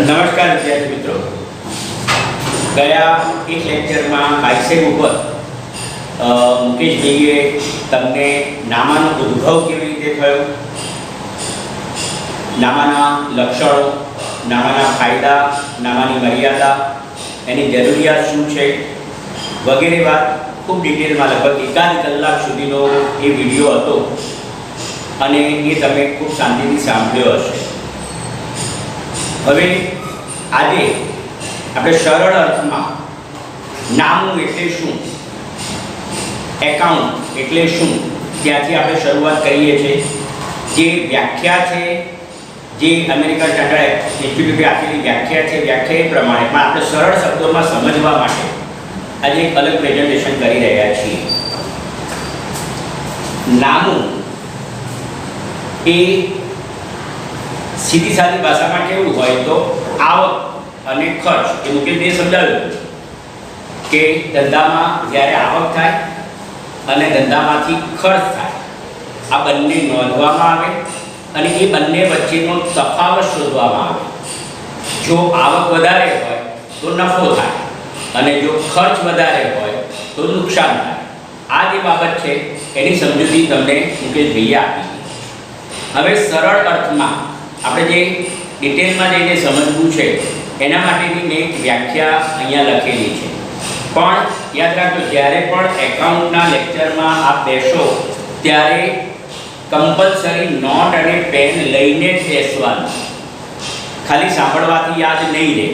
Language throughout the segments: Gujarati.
નમસ્કાર વિદ્યાર્થી મિત્રો, ગયા એક લેક્ચરમાં બાઇસેપ ઉપર મુકેશભાઈએ તમને નામાનો ઉદ્ભવ કેવી રીતે થયો, નામાના લક્ષણો, નામાના ફાયદા, નામાની મર્યાદા, એની જરૂરિયાત શું છે વગેરે વાત ખૂબ ડિટેલમાં લગભગ એકાદ કલાક સુધીનો એ વિડીયો હતો અને એ તમે ખૂબ શાંતિથી સાંભળ્યો હશે। હવે આજે આપણે સરળ અર્થમાં નામું એટલે શું, એકાઉન્ટ એટલે શું ત્યાંથી આપણે શરૂઆત કરીએ છીએ। જે વ્યાખ્યા છે, જે અમેરિકન સ્ટાન્ડર્ડ ઇન્સ્ટિટ્યૂટે આપેલી વ્યાખ્યા છે, વ્યાખ્યા એ પ્રમાણે પણ આપણે સરળ શબ્દોમાં સમજવા માટે આજે એક અલગ પ્રેઝન્ટેશન કરી રહ્યા છીએ। નામું એ સીધી સાદી ભાષામાં કેવું હોય તો આવક અને ખર્ચ, એ મુકેશભાઈએ સમજાવ્યું કે ધંધામાં જ્યારે આવક થાય અને ધંધામાંથી ખર્ચ થાય, આ બંને નોંધવામાં આવે અને એ બંને વચ્ચેનો તફાવત શોધવામાં આવે। જો આવક વધારે હોય તો નફો થાય અને જો ખર્ચ વધારે હોય તો નુકસાન થાય। આ જે બાબત છે એની સમજૂતી તમને મુકેશભાઈએ આપી। હવે સરળ અર્થમાં આપણે જે ડિટેલમાં જઈને સમજવું છે એના માટેની મેં એક વ્યાખ્યા અહીંયા લખેલી છે, પણ યાદ રાખજો જ્યારે પણ એકાઉન્ટના લેક્ચરમાં આપ બેસો ત્યારે કમ્પલસરી નોટ અને પેન લઈને જ બેસવાનું, ખાલી સાંભળવાથી યાદ નહીં રહે।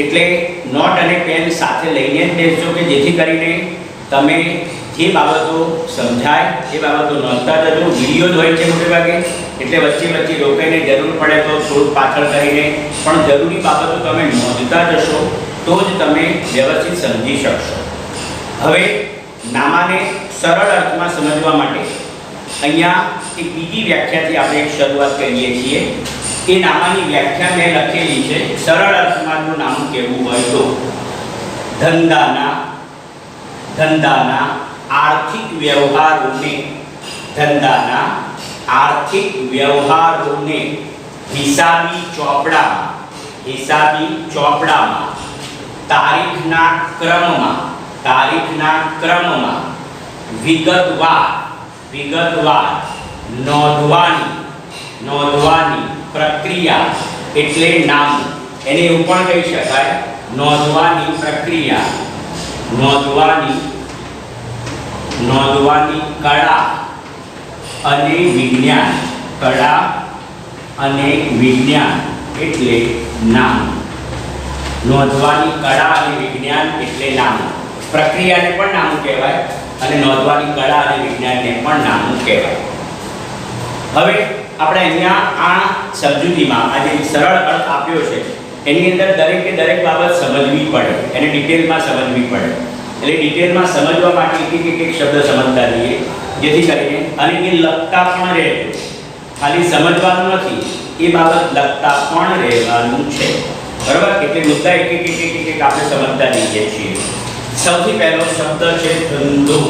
એટલે નોટ અને પેન સાથે લઈને જ બેસજો કે જેથી કરીને તમે જે બાબતો સમજાય એ બાબતો નોંધતા જજો। વિડીયો જ હોય છે મોટે ભાગે, એટલે વચ્ચે વચ્ચે રોકાઈને જરૂર પડે તો થોડું પાછળ કરીને પણ જરૂરી બાબતો તમે નોંધતા જશો તો જ તમે વ્યવસ્થિત સમજી શકશો। હવે નામાને સરળ અર્થમાં સમજવા માટે અહીંયા એક બીજી વ્યાખ્યાથી આપણે શરૂઆત કરીએ છીએ। એ નામાની વ્યાખ્યા મેં લખેલી છે। સરળ અર્થમાં જો નામું કહેવું હોય તો ધંધાના આર્થિક વ્યવહારોને, ધંધાના આર્થિક વ્યવહારોને હિસાબી ચોપડામાં તારીખના ક્રમમાં વિગતવાર નોંધવાની પ્રક્રિયા એટલે નામું। એને એવું પણ કહી શકાય નોંધવાની પ્રક્રિયા, નોંધવાની કળા અને વિજ્ઞાન એટલે નામું। નોંધવાની કળા અને વિજ્ઞાન એટલે નામું। પ્રક્રિયાને પણ નામું કહેવાય અને નોંધવાની કળા અને વિજ્ઞાનને પણ નામું કહેવાય। હવે આપણે અહીંયા આ સમજૂતીમાં આ જે સરળ અર્થ આપ્યો છે એની અંદર દરેકે દરેક બાબત સમજવી પડે, એને ડિટેલમાં સમજવી પડે। એટલે ડિટેલમાં સમજવા માટે એક શબ્દ સમજતા રહીએ જેથી કરીને, અને એ લખતા પણ રહે, ખાલી સમજવાનું નથી, એ બાબત લખતા પણ રહેવાનું છે, બરાબર? એટલે મુદ્દા એક આપણે સમજતા રહીએ છીએ। સૌથી પહેલો શબ્દ છે ધંધો।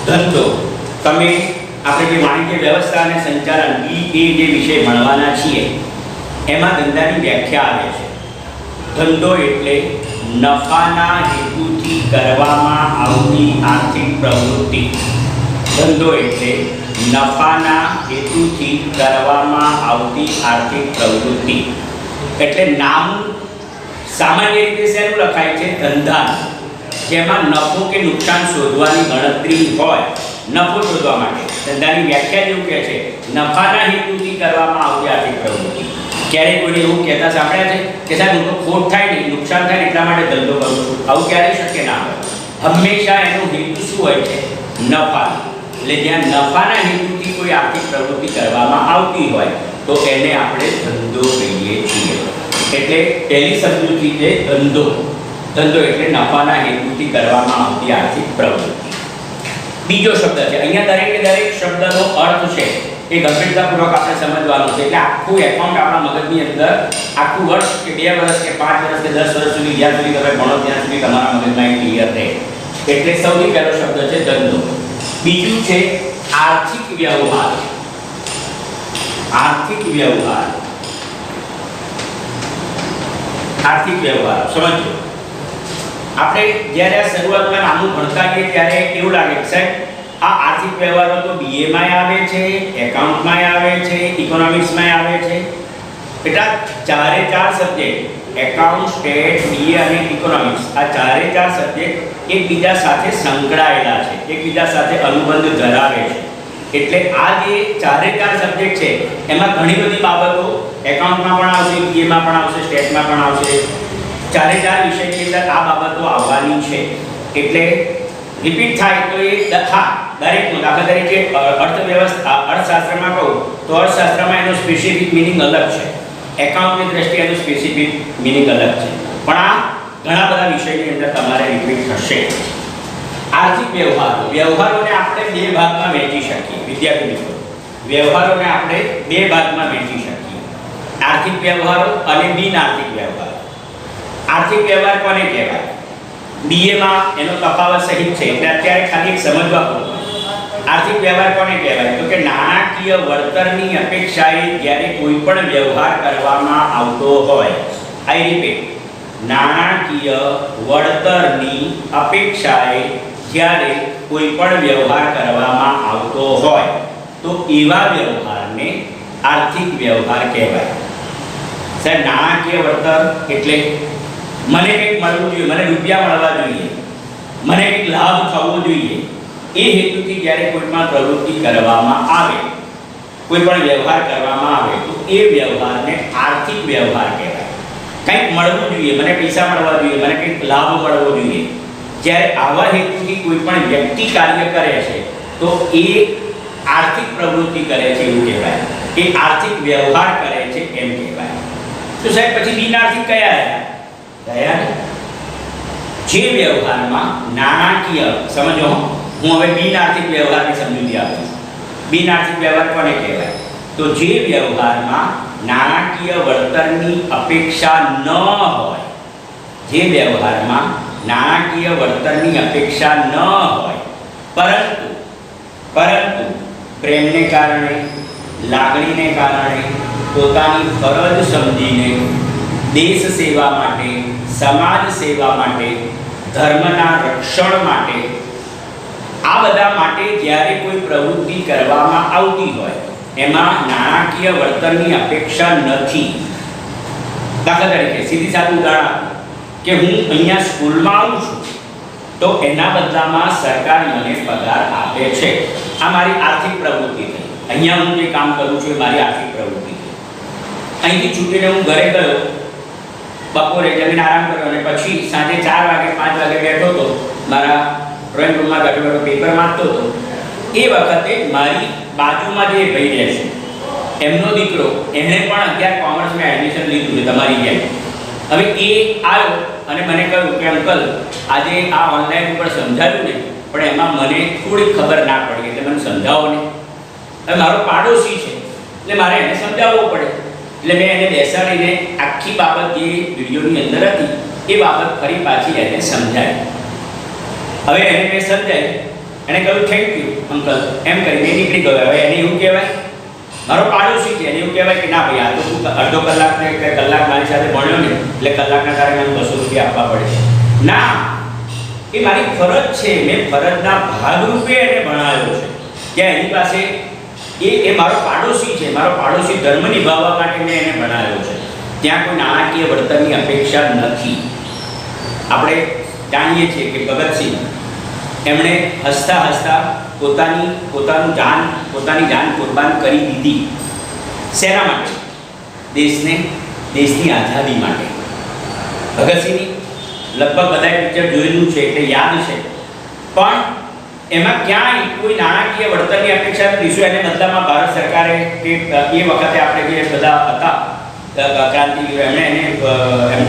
ધંધો તમે આપણે જે વાણિજ્ય વ્યવસ્થા અને સંચાલન BA જે વિષય ભણવાના છીએ એમાં ધંધાની વ્યાખ્યા આવે છે। ધંધો એટલે નફાના હેતુથી કરવામાં આવતી આર્થિક પ્રવૃત્તિ। ધંધો એટલે નફાના હેતુથી કરવામાં આવતી આર્થિક પ્રવૃત્તિ। એટલે નામ સામાન્ય રીતે શેનું લખાય છે? ધંધાનું, જેમાં નફો કે નુકસાન શોધવાની ગણતરી હોય। નફો શોધવા માટે ધંધાની વ્યાખ્યા જેવું કહે છે નફાના હેતુથી કરવામાં આવતી આર્થિક પ્રવૃત્તિ। ક્યારેય કોઈને એવું કહેતા સાંભળ્યા છે કે સાહેબ હું તો ખોટ થાય નહીં, નુકસાન થાય એટલા માટે ધંધો કરું છું? આવું ક્યારેય શક્ય ના હોય। હંમેશા એનો હેતુ શું હોય છે? નફા। એટલે જ્યાં નફાના હેતુથી કોઈ આર્થિક પ્રવૃત્તિ કરવામાં આવતી હોય તો એને આપણે ધંધો કહીએ છીએ। એટલે પહેલી સમજૂતી છે ધંધો એટલે નફાના હેતુથી કરવામાં આવતી આર્થિક પ્રવૃત્તિ। બીજો શબ્દ છે, અહીંયા દરેકે દરેક શબ્દનો અર્થ છે એ ગંભીરતાપૂર્વક આપણે સમજવાનું છે। એટલે આખું એકાઉન્ટ આપણા મગજની અંદર આખું વર્ષ કે 2 વર્ષ કે 5 વર્ષ કે 10 વર્ષ સુધી જ્યાં સુધી તમે ભણો ત્યાં સુધી તમારા મગજમાં ક્લિયર રહે। એટલે સૌથી પહેલો શબ્દ છે ધંધો। બીજું છે આર્થિક વ્યવહાર। આર્થિક વ્યવહાર, આર્થિક વ્યવહાર સમજો. આપણે જ્યારે આ શરૂઆતમાં નામું ભણતા હોઈએ ત્યારે એવું લાગે કે સાહેબ આ આર્થિક વ્યવહારો તો બીએમાં આવે છે, એકાઉન્ટમાં આવે છે, ઇકોનોમિક્સમાં આવે છે. એટલા ચારે ચાર સબ્જેક્ટ એકાઉન્ટ, સ્ટેટ, બીએ અને ઇકોનોમિક્સ આ ચારે ચાર સબ્જેક્ટ એકબીજા સાથે સંકળાયેલા છે, એકબીજા સાથે અનુબંધ ધરાવે છે. એટલે આ જે ચારે ચાર સબ્જેક્ટ છે એમાં ઘણી બધી બાબતો એકાઉન્ટમાં પણ આવશે, બીએમાં પણ આવશે, સ્ટેટમાં પણ આવશે. ચારે ચાર વિષયની અંદર આ બાબતો આવવાની છે. એટલે રિપીટ થાય તો એ દરેકનો દાખલા તરીકે અર્થવ્યવસ્થા, અર્થશાસ્ત્રમાં કહું તો અર્થશાસ્ત્રમાં એનો સ્પેસિફિક મિનિંગ અલગ છે, એકાઉન્ટની દ્રષ્ટિએ એનું સ્પેસિફિક મિનિંગ અલગ છે. પણ આ ઘણા બધા વિષયની અંદર તમારે રિપીટ થશે. આર્થિક વ્યવહારો, વ્યવહારોને આપણે બે ભાગમાં વહેંચી શકીએ વિદ્યાર્થી મિત્રો. વ્યવહારોને આપણે બે ભાગમાં વહેંચી શકીએ, આર્થિક વ્યવહારો અને બિન આર્થિક વ્યવહારો. આર્થિક વ્યવહાર કોને કહેવાય? બીએમાં એનો તફાવત સહિત છે એટલે અત્યારે ખાલી એક સમજવા પૂરતું. આર્થિક વ્યવહાર કોને કહેવાય? તો કે નાણાકીય વળતરની અપેક્ષાએ જ્યારે કોઈ પણ વ્યવહાર કરવામાં આવતો હોય, આઈ રિપીટ, નાણાકીય વળતરની અપેક્ષાએ જ્યારે કોઈ પણ વ્યવહાર કરવામાં આવતો હોય તો એવા વ્યવહારને આર્થિક વ્યવહાર કહેવાય. સાહેબ નાણાકીય વળતર એટલે મને કંઈક મળવું જોઈએ, મને રૂપિયા મળવા જોઈએ, મને કંઈક લાભ થવો જોઈએ, એ હેતુથી જ્યારે કોઈ પણ પ્રવૃત્તિ કરવામાં આવે, કોઈ પણ વ્યવહાર કરવામાં આવે તો એ વ્યવહારને આર્થિક વ્યવહાર કહેવાય. કંઈક મળવું જોઈએ, મને પૈસા મળવા જોઈએ, મને કંઈક લાભ મળવો જોઈએ. જ્યારે આવા હેતુથી કોઈ પણ વ્યક્તિ કાર્ય કરે છે તો એ આર્થિક પ્રવૃત્તિ કરે છે એવું કહેવાય, એ આર્થિક વ્યવહાર કરે છે એમ કહેવાય. તો સાહેબ પછી બિન આર્થિક કયા રહ્યા? જે વ્યવહારમાં નાણાકીય, સમજો હું હવે બિન આર્થિક વ્યવહારની સમજૂતી આપીશ. બિન આર્થિક વ્યવહાર કોને કહેવાય? તો જે વ્યવહારમાં નાણાકીય વળતરની અપેક્ષા ન હોય, જે વ્યવહારમાં નાણાકીય વળતરની અપેક્ષા ન હોય પરંતુ પ્રેમને કારણે, લાગણીને કારણે, પોતાની ફરજ સમજીને, દેશ સેવા માટે, સમાજ સેવા માટે, ધર્મના રક્ષણ માટે, આ બધા માટે જ્યારે કોઈ પ્રવૃત્તિ કરવામાં આવતી હોય એમાં નાણાકીય વળતરની અપેક્ષા નથી. દાખલા તરીકે સીધી સાદું ઉદાહરણ કે હું અહીંયા સ્કૂલમાં આવું છું તો એના બદલામાં સરકાર મને પગાર આપે છે. આ મારી આર્થિક પ્રવૃત્તિ થઈ. અહીંયા હું જે કામ કરું છું એ મારી આર્થિક પ્રવૃત્તિ થઈ. અહીંથી છૂટીને હું ઘરે ગયો, બપોરે જમીને આરામ કર્યો અને પછી સાંજે 4 વાગે 5 વાગે બેઠો હતો, મારા ડ્રોઈંગ રૂમમાં બેઠો પેપર વાંચતો હતો. એ વખતે મારી બાજુમાં જે ભાઈ રહે છે એમનો દીકરો, એણે પણ અત્યારે કોમર્સમાં એડમિશન લીધું છે તમારી જેમ. હવે એ આવ્યો અને મને કહ્યું કે અંકલ આજે આ ઓનલાઈન ઉપર સમજાવ્યું ને પણ એમાં મને થોડી ખબર ના પડી એટલે મને સમજાવો ને. હવે મારો પાડોશી છે એટલે મારે એને સમજાવવો પડે એટલે મેં એને બેસાડીને આખી બાબત જે વિડીયોની અંદર હતી એ બાબત ફરી પાછી એને સમજાવી. હવે એને મેં સમજાવી, એને કહ્યું થેન્ક યુ અંકલ એમ કરીને નીકળી ગયો. હવે એને એવું કહેવાય, મારો પાડોશી છે એને એવું કહેવાય કે ના ભાઈ આ તો તું અડધો કલાક ને કલાક મારી સાથે ભણ્યો ને એટલે કલાકના તારે મને 200 રૂપિયા આપવા પડે. ના, એ મારી ફરજ છે, મેં ફરજના ભાગરૂપે એને ભણાવ્યો છે કે એની પાસે એ મારો પાડોશી છે, મારો પાડોશી ધર્મ નિભાવવા માટે મેં એને ભણાવ્યો છે. ત્યાં કોઈ નાણાકીય વળતરની અપેક્ષા નથી. આપણે જાણીએ છીએ કે ભગતસિંહ એમણે હસતા હસતા પોતાની જાન કુરબાન કરી દીધી. શેના માટે? દેશની આઝાદી માટે. ભગતસિંહની લગભગ બધાએ પિક્ચર જોયેલું છે એટલે યાદ છે, પણ એમાં ક્યાંય કોઈ નાણાકીય વળતરની અપેક્ષા નથી. શું એને બદલામાં ભારત સરકારે કે એ વખતે આપણે જે બધા હતા ક્રાંતિવીરો એમણે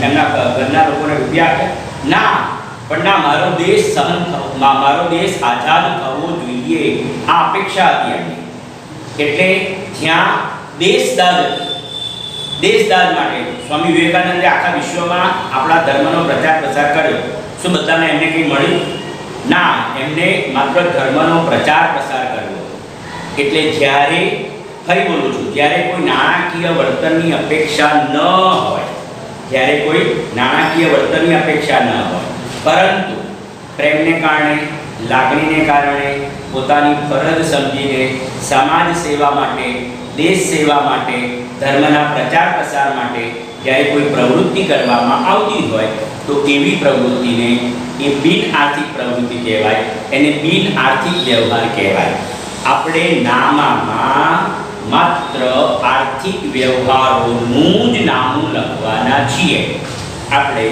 એમના ઘરના લોકોને રૂપિયા આપ્યા? ના, પણ ના, મારો દેશ આઝાદ થવો જોઈએ આ અપેક્ષા હતી એમની. એટલે જ્યાં દેશદાદ માટે સ્વામી વિવેકાનંદે આખા વિશ્વમાં આપણા ધર્મનો પ્રચાર પ્રસાર કર્યો. શું બધાને એમને કંઈ મળ્યું? ના, એમને માત્ર ધર્મનો પ્રચાર પ્રસાર કર્યો. એટલે જ્યારે ફરી બોલું છું, જ્યારે કોઈ નાણાકીય વર્તનની અપેક્ષા ન હોય, જ્યારે કોઈ નાણાકીય વર્તનની અપેક્ષા ન હોય, પરંતુ પ્રેમને કારણે, લાગણીને કારણે, પોતાની ફરજ સમજીને સમાજ સેવા માટે, દેશ સેવા માટે, ધર્મના પ્રચાર પ્રસાર માટે જ્યારે કોઈ પ્રવૃત્તિ કરવામાં આવતી હોય તો એવી પ્રવૃત્તિને એ બિન આર્થિક પ્રવૃત્તિ કહેવાય, એને બિન આર્થિક વ્યવહાર કહેવાય. આપણે નામામાં માત્ર આર્થિક વ્યવહારોનું જ નામું લખવાના છીએ. આપણે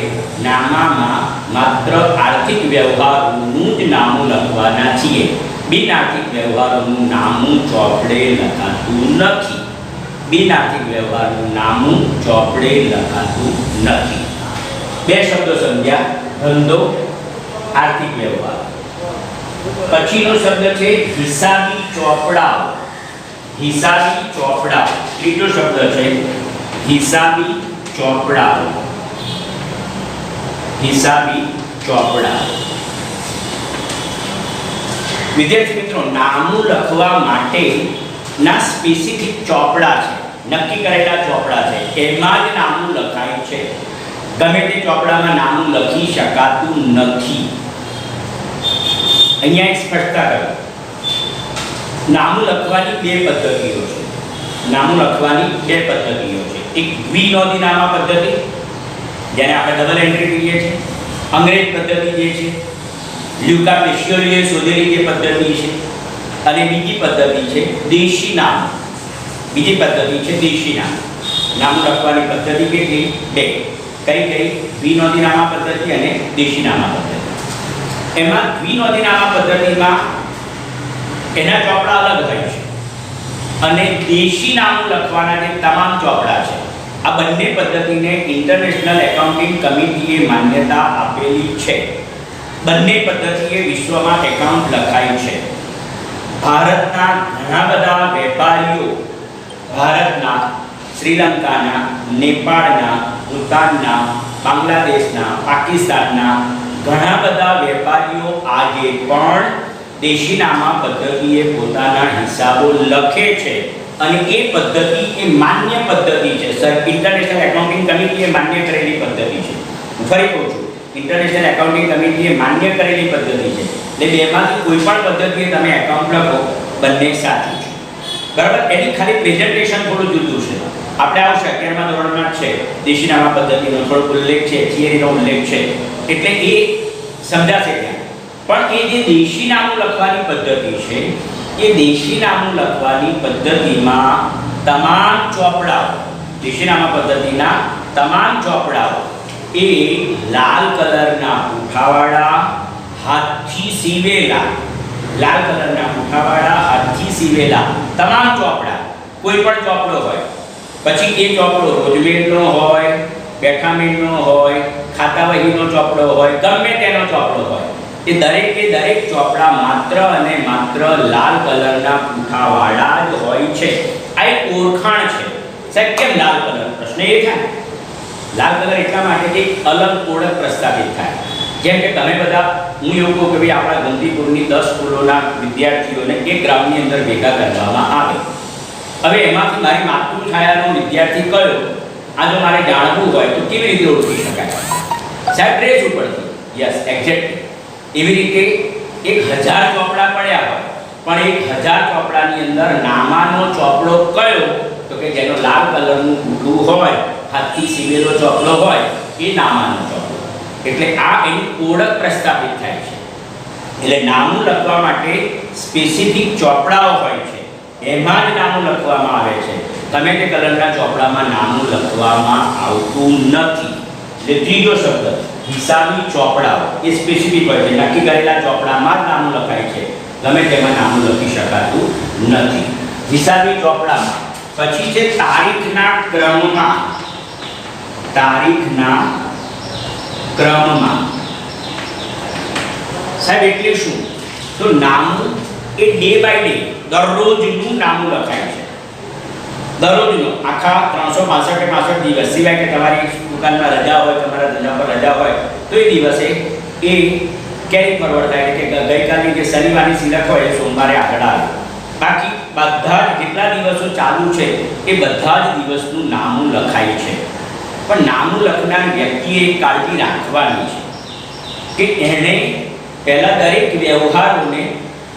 નામામાં માત્ર આર્થિક વ્યવહારોનું જ નામું લખવાના છીએ. બિન આર્થિક વ્યવહારોનું નામું ચોપડે લખાતું નથી. બિન આર્થિક વ્યવહારનું નામું ચોપડે લખાતું નથી. બે શબ્દો સમજ્યા, ધંધો, આર્થિક વ્યવહાર. પછીનો શબ્દ છે હિસાબી ચોપડાઓ. હિસાબી ચોપડાઓ, ત્રીજો શબ્દ છે હિસાબી ચોપડાઓ. હિસાબી ચોપડાઓ. વિદ્યાર્થી મિત્રો, નામું લખવા માટેના સ્પેસિફિક ચોપડા છે, નક્કી કરેલા ચોપડા છે, એમાં જ નામું લખાય છે. ગમે તે ચોપડામાં નામું લખી શકાતું નથી. અહીંયા એક સ્પષ્ટતા કરો. નામું લખવાની બે પદ્ધતિઓ છે. નામું લખવાની બે પદ્ધતિઓ છે. એક દ્વિનોંધીનામા પદ્ધતિ, જેને આપણે ડબલ એન્ટ્રી કહીએ છીએ. અંગ્રેજ પદ્ધતિ જે છે, લ્યુકા પેશિયોલીએ શોધેલી જે પદ્ધતિ છે. અને બીજી પદ્ધતિ છે દેશી નામ. બીજી પદ્ધતિ છે દેશી નામ. નામું લખવાની પદ્ધતિ કેટલી? બે. કઈ કઈ? દ્વિનોંધીનામા પદ્ધતિ અને દેશી નામા પદ્ધતિ. એમાં દ્વિનોંધીનામા પદ્ધતિમાં એના ચોપડા અલગ હોય છે અને દેશી નામું લખવાના જે તમામ ચોપડા છે, આ બંને પદ્ધતિને ઇન્ટરનેશનલ એકાઉન્ટિંગ કમિટીએ માન્યતા આપેલી છે. બંને પદ્ધતિએ વિશ્વમાં એકાઉન્ટ લખાય છે. ભારતના ઘણા બધા વેપારીઓ, ભારતના, શ્રીલંકાના, નેપાળના, ભૂતાનના, બાંગ્લાદેશના, પાકિસ્તાનના ઘણા બધા વેપારીઓ આજે પણ દેશી નામા પદ્ધતિએ પોતાના હિસાબો લખે છે અને એ પદ્ધતિ એ માન્ય પદ્ધતિ છે. ઇન્ટરનેશનલ એકાઉન્ટિંગ કમિટીએ માન્ય કરેલી પદ્ધતિ છે. હું ફરી કહું છું, ઇન્ટરનેશનલ એકાઉન્ટિંગ કમિટીએ માન્ય કરેલી પદ્ધતિ છે. એટલે બેમાંથી કોઈ પણ પદ્ધતિએ તમે એકાઉન્ટ લખો, બંને સાચું છે. બરાબર? એની ખાલી પ્રેઝન્ટેશન થોડું જુદું છે. આપણે આવશે 11મા ધોરણમાં છે દેશી નામા પદ્ધતિનો થોડો ઉલ્લેખ છે, થિયરીનો ઉલ્લેખ છે, એટલે એ સમજાશે ત્યાં. પણ એ જે દેશી નામું લખવાની પદ્ધતિ છે, એ દેશી નામું લખવાની પદ્ધતિમાં તમામ ચોપડાઓ, દેશી નામા પદ્ધતિના તમામ ચોપડાઓ એ લાલ કલરના પૂંઠાવાળા, હાથથી સીવેલા, લાલ કલરના પૂંઠાવાળા, હાથથી સીવેલા તમામ ચોપડા, કોઈ પણ ચોપડો હોય, પછી એ ચોપડો રોજમેરનો હોય, બેઠામેરનો હોય, ખાતાવહીનો ચોપડો હોય, ગમે તેનો ચોપડો હોય, એ દરેકે દરેક ચોપડા માત્ર અને માત્ર લાલ કલરના પૂંઠાવાળા જ હોય છે. આ એક ઓળખાણ છે. સાહેબ કેમ લાલ કલર? પ્રશ્ન એ થાય. લાલ કલર એટલા માટે કે અલગ ઓળખ પ્રસ્થાપિત થાય. જેમ કે તમે બધા, હું એવું કહું કે ભાઈ આપણા ગંદીપુરની 10 સ્કૂલોના વિદ્યાર્થીઓને એક ગ્રાઉન્ડની અંદર ભેગા કરવામાં આવે. હવે એમાંથી મારી માતૃછાયાનો વિદ્યાર્થી કયો, આ જો મારે જાણવું હોય તો કેવી રીતે ઓળખી શકાય? સાહેબ ડ્રેસ ઉપરથી. Yes, exactly. એવી રીતે 1000 ચોપડા પડ્યા હોય, પણ 1000 ચોપડાની અંદર નામાનો ચોપડો કયો, તો કે જેનો લાલ કલરનું પૂઠું હોય, હાથથી સીવેલો ચોપડો હોય, એ નામાનો ચોપડો. એટલે આ એની ઓળખ પ્રસ્થાપિત થાય છે. એટલે નામું લખવા માટે સ્પેસિફિક ચોપડાઓ હોય છે, એમાં જ નામું લખવામાં આવે છે. તમે તે કલરના ચોપડામાં નામું લખવામાં આવતું નથી. એટલે ત્રીજો શબ્દ હિસાબી ચોપડાઓ, એ સ્પેસિફિક હોય છે. નક્કી કરેલા ચોપડામાં જ નામું લખાય છે, ગમે તેમાં નામું લખી શકાતું નથી. હિસાબી ચોપડામાં પછી છે તારીખના ક્રમમાં. તારીખના ક્રમમાં સાહેબ એટલે શું? તો નામું એ ડે બાય ડે, દરરોજનું નામું લખાય છે. દરરોજનું, આખા 365 દિવસ, સિવાય કે તમારી દુકાનમાં રજા હોય, તમારા ધંધા પર રજા હોય, તો એ દિવસે એ કેરી ફોરવર્ડ થાય કે ગઈકાલની જે શનિવારની સિલક હોય એ સોમવારે આગળ આવે. બાકી બધા જ જેટલા દિવસો ચાલુ છે એ બધા જ દિવસનું નામું લખાય છે, પણ નામું લખનાર વ્યક્તિએ કાળજી રાખવાની છે કે એણે પહેલાં દરેક વ્યવહારોને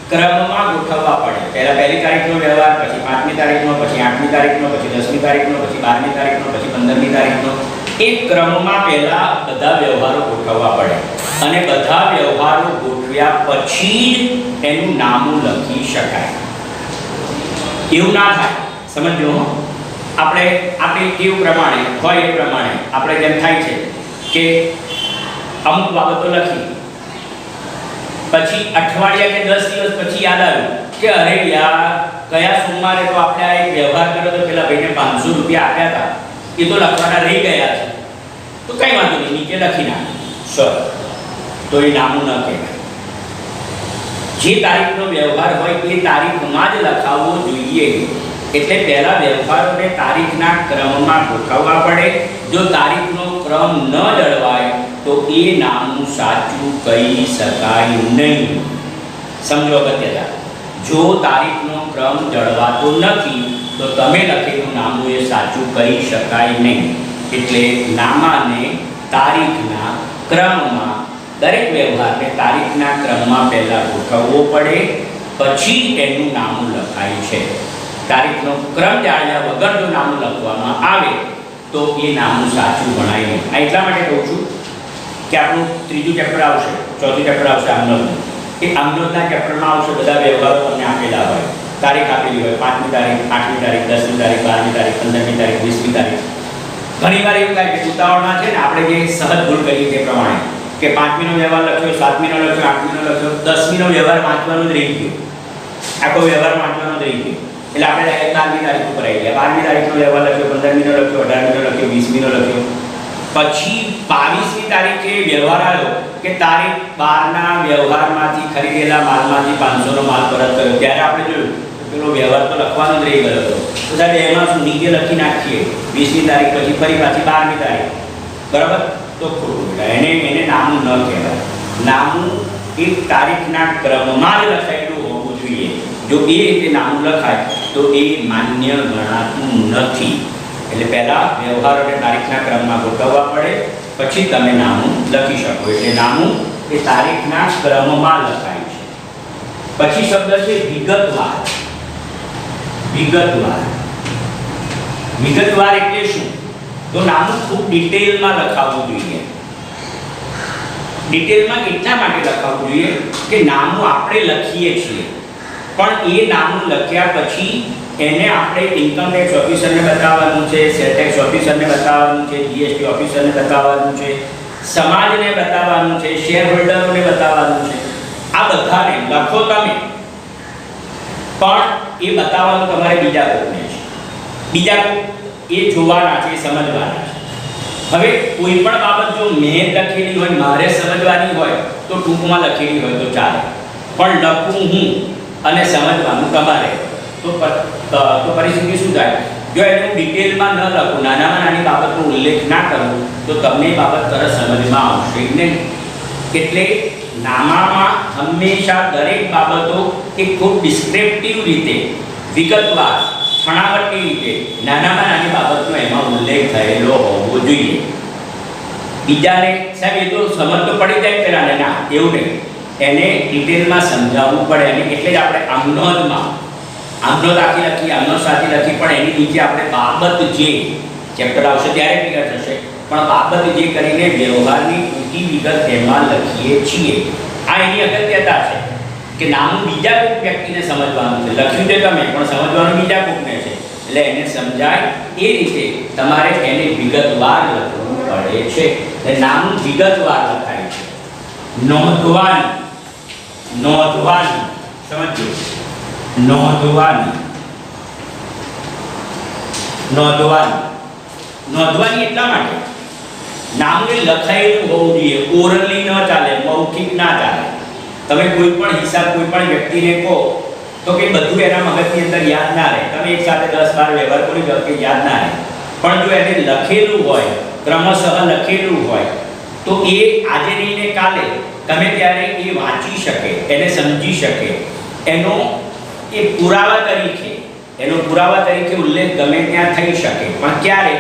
ક્રમમાં ગોઠવવા પડે. પહેલાં 1લી તારીખનો વ્યવહાર, પછી 5મી તારીખનો, પછી 8મી તારીખનો, પછી 10મી તારીખનો, પછી 12મી તારીખનો, પછી 15મી તારીખનો, એ ક્રમમાં પહેલાં બધા વ્યવહારો ગોઠવવા પડે અને બધા વ્યવહારો ગોઠવ્યા પછી જ એનું નામું લખી શકાય. એવું ના થાય, સમજો. આપણે આપણી ટેવ પ્રમાણે હોય એ પ્રમાણે આપણે જેમ થાય છે કે અમુક બાબતો લખી, પછી અઠવાડિયા કે 10 દિવસ પછી યાદ આવ્યું કે અરે યાર, ગયા સોમવારે તો આપણે આ એક વ્યવહાર કર્યો તો પેલા ભાઈને 500 રૂપિયા આપ્યા હતા, એ તો લખવાના રહી ગયા છે, તો કંઈ વાંધો નહીં, નીચે લખી નાખ સર, તો એ નામું ન કહેવાય. જે તારીખનો વ્યવહાર હોય એ તારીખમાં જ લખાવવો જોઈએ. એટલે પહેલા વ્યવહારોને તારીખના ક્રમમાં ગોઠવવા પડે. જો તારીખનો ક્રમ ન જળવાય તો એ નામું સાચું કહી શકાય નહીં. સમજો અગત્યતા, જો તારીખનો ક્રમ જળવાતો નથી તો તમે લખેલું નામું એ સાચું કહી શકાય નહીં. એટલે નામાને તારીખના ક્રમમાં, દરેક વ્યવહારને તારીખના ક્રમમાં પહેલાં ગોઠવવો પડે, પછી એનું નામું લખાય છે. તારીખનો ક્રમ જાણ્યા વગર જો નામું લખવામાં આવે તો એ નામું સાચું ગણાય નહીં. આ એટલા માટે કહું છું કે આપણું 3જું ચેપ્ટર આવશે, 4થું ચેપ્ટર આવશે આમનોંધનું. એ આમનોંધના ચેપ્ટરમાં આવશે, બધા વ્યવહારો તમને આપેલા હોય, તારીખ આપેલી હોય, 5મી તારીખ, 8મી તારીખ, 10મી તારીખ, 12મી તારીખ, 15મી તારીખ, 20મી તારીખ. ઘણીવાર એવું થાય કે ઉતાવળમાં છે ને આપણે જે સહજ ભૂલ કરીએ તે પ્રમાણે કે 5મીનો વ્યવહાર લખ્યો, 7મીનો લખ્યો, 8મીનો લખ્યો, 10મીનો વ્યવહાર વાંચવાનો જ રહી ગયો, આખો વ્યવહાર વાંચવાનો જ રહી ગયો. એટલે આપણે 12મી તારીખ ઉપર આવી ગયા, 12મી તારીખનો વ્યવહાર લખ્યો, 15મીનો લખ્યો, 18મીનો લખ્યો, 20મીનો લખ્યો. પછી 22મી તારીખે વ્યવહાર આવ્યો કે તારીખ 12ના વ્યવહારમાંથી ખરીદેલા માલમાંથી 500નો માલ પરત કર્યો. ત્યારે આપણે જોયું પેલો વ્યવહાર તો લખવાનો જ રહી ગયો હતો, તો સાહેબ એમાં શું નીચે લખી નાખીએ 20મી તારીખ, પછી ફરી પાછી 12મી તારીખ, બરાબર? તો ખોટું. એને નામું ન કહેવાય. નામું એક તારીખના ક્રમમાં જ લખાયેલું હોવું જોઈએ. જો એ રીતે નામું લખાય તો એ માન્ય ગણાતું નથી. એટલે પહેલાં વ્યવહારોને તારીખના ક્રમમાં ગોઠવવા પડે, પછી તમે નામું લખી શકો. એટલે નામું એ તારીખના ક્રમમાં લખાય છે. પછી શબ્દ છે વિગતવાર. વિગતવાર, વિગતવાર એટલે શું? તો નામું ખૂબ ડિટેલમાં લખાવવું જોઈએ. ડિટેલમાં એટલા માટે લખાવવું જોઈએ કે નામું આપણે લખીએ છીએ, પણ એ નામું લખ્યા પછી એને આપણે ઇન્કમ ટેક્સ ઓફિસરને બતાવવાનું છે, સેલ ટેક્સ ઓફિસરને બતાવવાનું છે, જીએસટી ઓફિસરને બતાવવાનું છે, સમાજને બતાવવાનું છે, શેર હોલ્ડરોને બતાવવાનું છે. આ બધાને લખો તમે, પણ એ બતાવવાનું તમારે બીજા કોઈને છે. બીજા એ જોવાના છે, સમજવાના છે. હવે કોઈ પણ બાબત જો મેં લખેલી હોય, મારે સમજવાની હોય તો ટૂંકમાં લખેલી હોય તો ચાલે, પણ લખું હું અને સમજવાનું તમારે, તો પરિસ્થિતિ શું થાય? જો એનું ડિટેલમાં ન લખું, નાનામાં નાની બાબતનો ઉલ્લેખ ના કરું તો તમને બાબત તરત સમજમાં આવશે નહીં. એટલે નામામાં હંમેશા દરેક બાબતો એ ખૂબ ડિસ્ક્રિપ્ટિવ રીતે, વિગતવાર, છણાવટની રીતે નાનામાં નાની બાબતનો એમાં ઉલ્લેખ થયેલો હોવો જોઈએ. બીજાને સાહેબ એ તો સમજ તો પડી જાય પેલાને, ના એવું નહીં, એને ડિટેલમાં સમજાવવું પડે. અને એટલે જ આપણે આમનોંધમાં આમનોંધ આખી લખી, આમનોંધ સાચી લખી, પણ એની નીચે આપણે બાબત જે ચેપ્ટર આવશે ત્યારે ક્લિયર થશે, પણ બાબત જે કરીને વ્યવહારની ટૂંકી વિગત એમાં લખીએ છીએ. આ એની અગત્યતા છે કે નામું બીજા કોઈક વ્યક્તિને સમજવાનું છે, લખ્યું છે તમે પણ સમજવાનું બીજા કોઈકને છે. એટલે એને સમજાય એ રીતે તમારે એને વિગતવાર લખવું પડે છે. એટલે નામું વિગતવાર લખાય છે. નોંધવાની, નોંધવાની, સમજો, નોંધવાની, નોંધવાની, નોંધવાની એટલા માટે નામું એ લખાયેલું હોવું જોઈએ. ઓરલી ન ચાલે, મૌખિક ના ચાલે. તમે કોઈ પણ હિસાબ કોઈ પણ વ્યક્તિને કહો તો કે બધું એના મગજની અંદર યાદ ના રહે. તમે એક સાથે 10-12 વ્યવહાર કરી દો કે યાદ ના રહે, પણ જો એને લખેલું હોય, ક્રમશઃ લખેલું હોય, તો એ આજે નહીં ને કાલે તમે ત્યારે એ વાંચી શકે, એને સમજી શકે, એનો એ પુરાવા તરીકે એનો પુરાવા તરીકે ઉલ્લેખ ગમે ત્યાં થઈ શકે, પણ ક્યારે?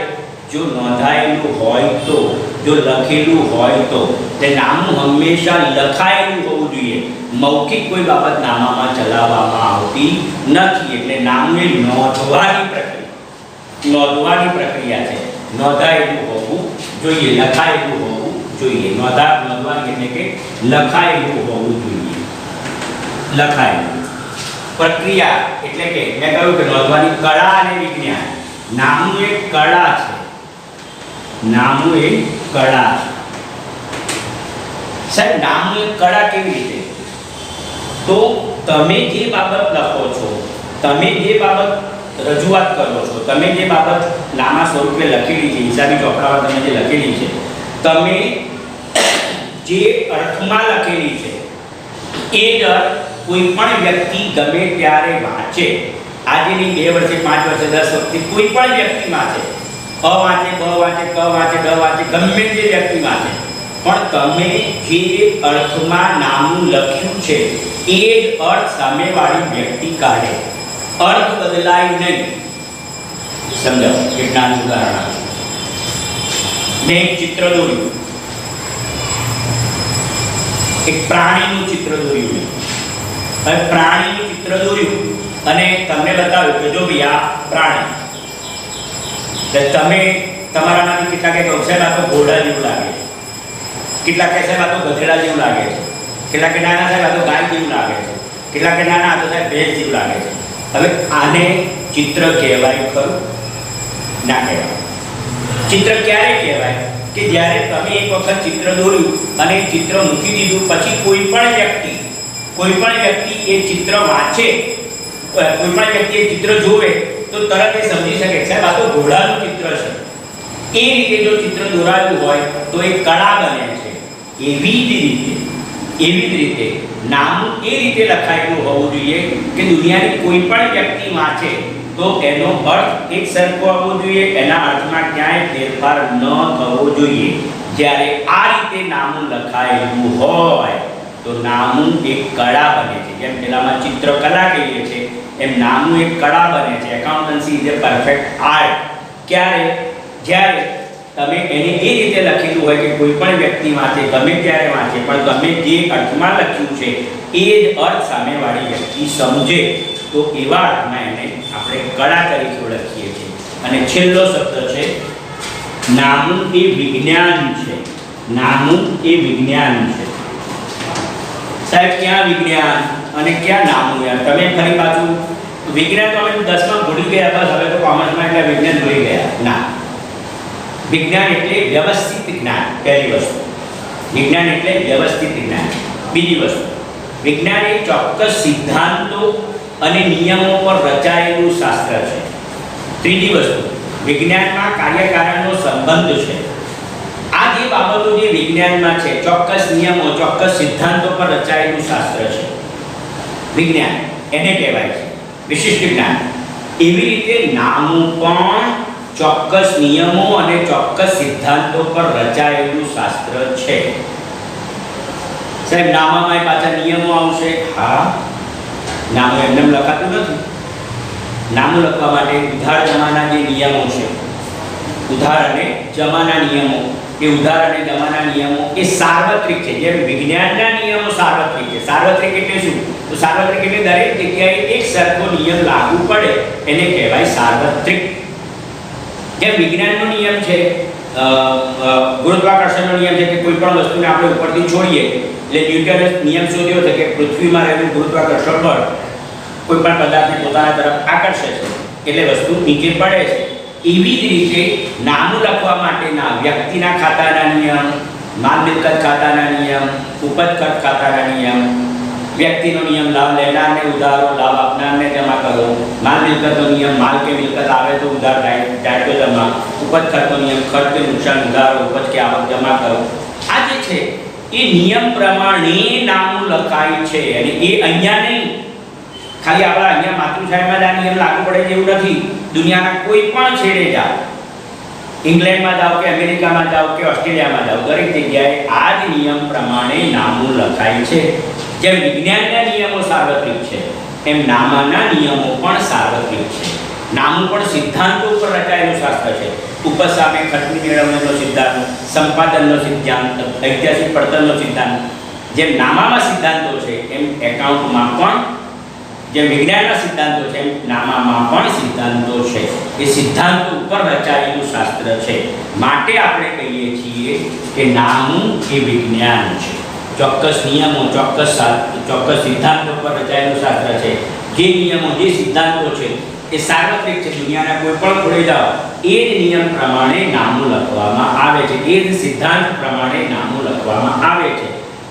જો નોંધાયેલું હોય તો, જો લખેલું હોય તો. એટલે નામું હંમેશા લખાયેલું હોવું જોઈએ. મૌખિક કોઈ બાબત નામામાં ચલાવવામાં આવતી નથી. એટલે નામું એ નોંધવાની પ્રક્રિયા છે. નોંધાયેલું હોવું જોઈએ, લખાયેલું હોવું જોઈએ. નોંધવાની એટલે કે લખાયેલું હોવું જોઈએ. લખાયેલું પ્રક્રિયા એટલે કે મેં કહ્યું કે નોંધવાની કળા અને વિજ્ઞાન. નામું એક કળા છે. નામું એક કળા છે. સાહેબ, નામું એક કળા કેવી રીતે? તો તમે જે બાબત લખો છો, તમે જે બાબત રજૂઆત કરો છો, તમે જે બાબત નામા સ્વરૂપે લખેલી છે, હિસાબી ચોપડામાં તમે જે લખેલી છે, તમે જે અર્થમાં લખેલી છે એ જ કોઈ પણ વ્યક્તિ ગમે ત્યારે વાંચે, આજની 2 વર્ષે 5 વર્ષે 10 વર્ષથી કોઈ પણ વ્યક્તિ વાંચે, અ વાંચે, બ વાંચે, ક વાંચે, ડ વાંચે, ગમે તે વ્યક્તિ વાંચે, પણ તમે જે અર્થમાં નામું લખ્યું છે એ જ અર્થ સામેવાળી વ્યક્તિ કાઢે. અર્થ બદલાય નહીં. સમજાવો, કેટલાનું ઉદાહરણ આપું. મેં એક ચિત્ર દોર્યું, એક પ્રાણીનું ચિત્ર દોર્યું. હવે પ્રાણીનું ચિત્ર દોર્યું અને તમને બતાવ્યું કે જો ભાઈ આ પ્રાણી. તમે તમારામાંથી કેટલા કે સાહેબ આ તો ઘોડા જેવું લાગે છે, કેટલા કે સાહેબ આ તો ગધેડા જેવું લાગે છે, કેટલા કે નાના સાહેબ આ તો ગાય જેવું લાગે છે, કેટલા કે નાના આ તો સાહેબ ભેંસ જેવું લાગે છે. હવે આને ચિત્ર કહેવાય ખરું? ના કહેવાય. ચિત્ર ક્યારે કહેવાય? કે જ્યારે તમે એક વખત ચિત્ર દોર્યું અને એ ચિત્ર મૂકી દીધું, પછી કોઈ પણ વ્યક્તિ એ ચિત્ર વાંચે, કોઈ પણ વ્યક્તિ એ ચિત્ર જોવે તો તરત એ સમજી શકે સાહેબ આ તો ઘોડાનું ચિત્ર છે. એ રીતે જો ચિત્ર દોરાયું હોય તો એ કળા બને છે. એવી જ રીતે નામું એ રીતે લખાયેલું હોવું જોઈએ કે દુનિયાની કોઈ પણ વ્યક્તિ વાંચે તો એનો અર્થ એક સરખો આવવો જોઈએ, એના અર્થમાં ક્યાંય ફેરફાર ન થવો જોઈએ. જ્યારે આ રીતે નામું લખાયેલું હોય તો નામું એક કળા બને છે. જેમ પેલામાં ચિત્રકલા કહીએ છીએ એમ નામું એક કળા બને છે. Accountancy is A perfect art. ક્યારે? જ્યારે તમે એને એ રીતે લખેલું હોય કે કોઈ પણ વ્યક્તિ વાંચે, ગમે ત્યારે વાંચે, પણ તમે જે અર્થમાં લખ્યું છે એ જ અર્થ સામેવાળી વ્યક્તિ સમજે, તો એવા અર્થમાં એને આપણે કળા તરીકે ઓળખીએ છીએ. અને છેલ્લો શબ્દ છે નામું એ વિજ્ઞાન છે. નામું એ વિજ્ઞાન છે. સાહેબ, ક્યાં વિજ્ઞાન અને ક્યાં નામું? યાર તમે ફરી પાછું વિજ્ઞાન તો અમે 10માં ભૂલી ગયા, બસ હવે તો કોમર્સમાં એટલે વિજ્ઞાન ભૂલી ગયા. ના, વિજ્ઞાન એટલે વ્યવસ્થિત જ્ઞાન. પહેલી વસ્તુ, વિજ્ઞાન એટલે વ્યવસ્થિત જ્ઞાન. બીજી વસ્તુ, વિજ્ઞાન એ ચોક્કસ સિદ્ધાંતો અને નિયમો પર રચાયેલું શાસ્ત્ર છે. ત્રીજી વસ્તુ, વિજ્ઞાનમાં કાર્યકારણનો સંબંધ છે. આ જે બાબતો જે વિજ્ઞાનમાં છે, ચોક્કસ નિયમો, ચોક્કસ સિદ્ધાંતો પર રચાયેલું શાસ્ત્ર છે. વિજ્ઞાન એને કહેવાય છે વિશિષ્ટ જ્ઞાન. એવી રીતે નામું પણ ચોક્કસ નિયમો અને ચોક્કસ સિદ્ધાંતો પર રચાયેલું શાસ્ત્ર છે. સાહેબ, નામામાં પાછા નિયમો આવશે. હા, નામું એમને લખાતું નથી. નામું લખવા માટે ઉધાર જમાના જે નિયમો છે, ઉધાર અને જમાના નિયમો, એ ઉધાર અને જમાના નિયમો એ સાર્વત્રિક છે. જેમ વિજ્ઞાનના નિયમો સાર્વત્રિક છે. સાર્વત્રિક એટલે શું? તો સાર્વત્રિક એટલે દરેક જગ્યાએ એક સરખો નિયમ લાગુ પડે, એને કહેવાય સાર્વત્રિક. જેમ વિજ્ઞાનનો નિયમ છે, ગુરુત્વાકર્ષણનો નિયમ છે કે કોઈ પણ વસ્તુને આપણે ઉપરથી છોડીએ, એટલે ન્યૂટને નિયમ શોધ્યો છે કે પૃથ્વીમાં રહેલું ગુરુત્વાકર્ષણ બળ કોઈ પણ પદાર્થને પોતાના તરફ આકર્ષે છે એટલે વસ્તુ નીચે પડે છે. એવી જ રીતે નામું લખવા માટેના વ્યક્તિના ખાતાના નિયમ, માલ મિલકત ખાતાના નિયમ, ઉપજ ખર્ચ ખાતાના નિયમ, વ્યક્તિનો નિયમ લાભ લેનારને ઉધારો, લાભ આપનારને જમા કરો, માલ મિલકતનો નિયમ માલ કે મિલકત આવે તો ઉધાર જાય તો જમા, ઉપજ ખર્ચનો નિયમ ખર્ચ કે નુકસાન ઉધારો, ઉપજ કે આવક જમા કરો. આ જે છે એ નિયમ પ્રમાણે નામું લખાય છે. અને એ અહીંયા નહીં, ખાલી આપણા અહીંયા માતૃછાયામાં જ આ નિયમ લાગુ પડે જેવું નથી. દુનિયાના કોઈ પણ છેડે જાઓ, ઇંગ્લેન્ડમાં જાઓ કે અમેરિકામાં જાઓ કે ઓસ્ટ્રેલિયામાં જાઓ, દરેક જગ્યાએ આ જ નિયમ પ્રમાણે નામું લખાય છે. જેમ વિજ્ઞાનના નિયમો સાર્વત્રિક છે એમ નામાના નિયમો પણ સાર્વત્રિક છે. નામું પણ સિદ્ધાંતો ઉપર રચાયેલું શાસ્ત્ર છે. ઉપસામે ખર્ચની મેળવણીનો સિદ્ધાંત, સંપાદનનો સિદ્ધાંત, ઐતિહાસિક પડતરનો સિદ્ધાંત. જેમ નામામાં સિદ્ધાંતો છે એમ એકાઉન્ટમાં પણ, જેમ વિજ્ઞાનના સિદ્ધાંતો છે એમ નામામાં પણ સિદ્ધાંતો છે. એ સિદ્ધાંતો ઉપર રચાયેલું શાસ્ત્ર છે. માટે આપણે કહીએ છીએ કે નામું એ વિજ્ઞાન છે. ચોક્કસ નિયમો, ચોક્કસ સિદ્ધાંતો પર રચાયેલું શાસ્ત્ર છે. જે નિયમો, જે સિદ્ધાંતો છે એ સાર્વત્રિક છે. દુનિયાના કોઈ પણ ખૂણે જાઓ એ જ નિયમ પ્રમાણે નામું લખવામાં આવે છે, એ જ સિદ્ધાંત પ્રમાણે નામું લખવામાં આવે છે.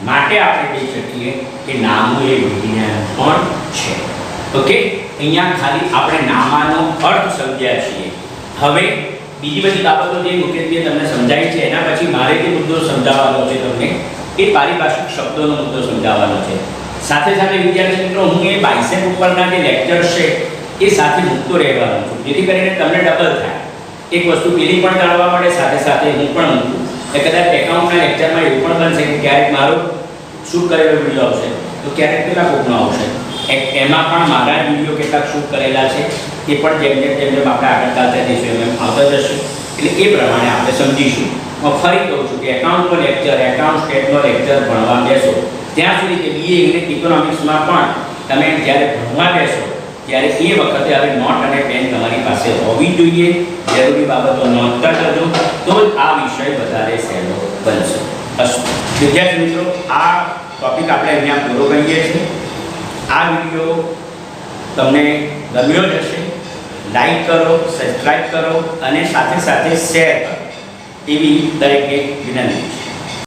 માટે આપણે કહી શકીએ કે નામું એ વિજ્ઞાન પણ છે. ઓકે, અહીંયા ખાલી આપણે નામાનો અર્થ સમજ્યા છીએ. હવે બીજી બધી બાબતો જે મુખ્યત્વે તમને સમજાય છે એના પછી મારે જે મુદ્દો સમજાવવાનો છે તમને એ પારિભાષિક શબ્દોનો મુદ્દો સમજાવવાનો છે. સાથે સાથે વિદ્યાર્થી મિત્રો, હું એ બાયસેપ ઉપરના જે લેક્ચર્સ છે એ સાથે મૂકતો રહેવાનો છું, જેથી કરીને તમને ડબલ થાય. એક વસ્તુ પેલી પણ જાણવા મળે, સાથે સાથે હું પણ મૂકું. એ કદાચ એકાઉન્ટના લેક્ચરમાં એવું પણ બનશે કે ક્યારેક મારો શૂટ કરેલો વિડીયો આવશે તો ક્યારેક પેલા કોકનો આવશે. એમાં પણ મારા વિડીયો કેટલાક શૂટ કરેલા છે એ પણ જેમ જેમ આપણે આગળ ચાલતા જઈશું એમ આવતા જશે. એટલે એ પ્રમાણે આપણે સમજીશું. હું ફરી કહું છું કે એકાઉન્ટનો લેક્ચર, એકાઉન્ટ સ્ટેટનો લેક્ચર ભણવા બેસો ત્યાં સુધી કે બીએ ઇકોનોમિક્સમાં પણ તમે જ્યારે ભણવા બેસો ત્યારે એ વખતે હવે નોટ અને પેન તમારી પાસે હોવી જોઈએ. જરૂરી બાબતો નોંધતા જજો, તો જ આ વિષય વધારે સહેલો બનશે. વિદ્યાર્થી મિત્રો, આ ટોપિક આપણે અહીંયા પૂરો કરીએ છીએ. આ વિડીયો તમને ગમ્યો જ હશે. લાઈક કરો, સબસ્ક્રાઈબ કરો અને સાથે સાથે શેર કરો એવી દરેકને વિનંતી છે.